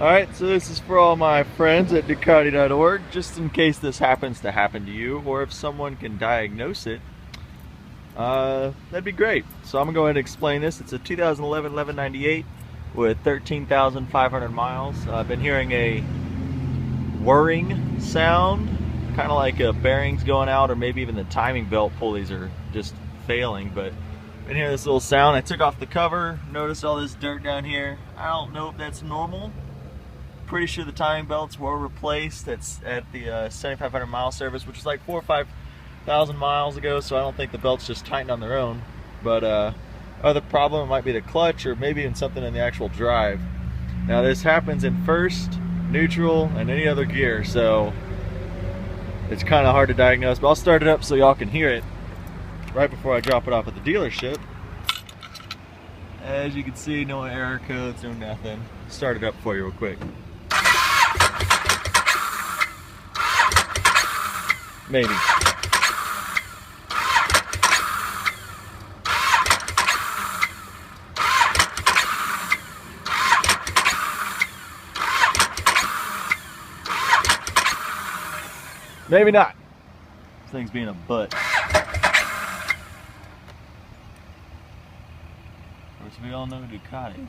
Alright, so this is for all my friends at Ducati.org, just in case this happens to happen to you, or if someone can diagnose it. That'd be great. So I'm going to go ahead and explain this. It's a 2011 1198 with 13,500 miles. I've been hearing a whirring sound, kind of like bearings going out, or maybe even the timing belt pulleys are just failing. But I've been hearing this little sound. I took off the cover, noticed all this dirt down here. I don't know if that's normal. Pretty sure the timing belts were replaced. That's at the 7,500 mile service, which is like 4,000 or 5,000 miles ago, so I don't think the belts just tightened on their own. But other problem might be the clutch, or maybe even something in the actual drive. Now this happens in first, neutral, and any other gear, so it's kind of hard to diagnose, but I'll start it up so y'all can hear it right before I drop it off at the dealership. As you can see, no error codes, no nothing. Start it up for you real quick. Maybe. Maybe not. This thing's being a butt. Of course, we all know Ducati.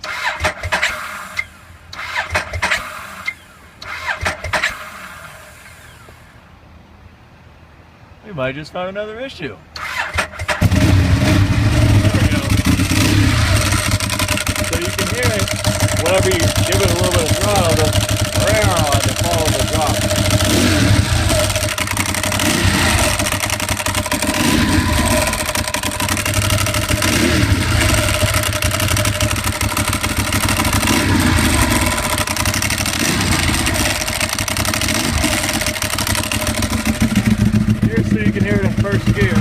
We might just find another issue. There we go. So you can hear it whenever you give it a little bit of throttle, to follow the drop. So you can hear it in first gear.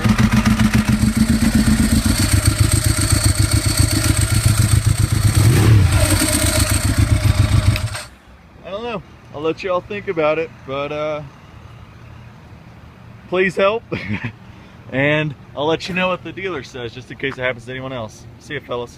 I don't know. I'll let y'all think about it, but please help. And I'll let you know what the dealer says, just in case it happens to anyone else. See ya, fellas.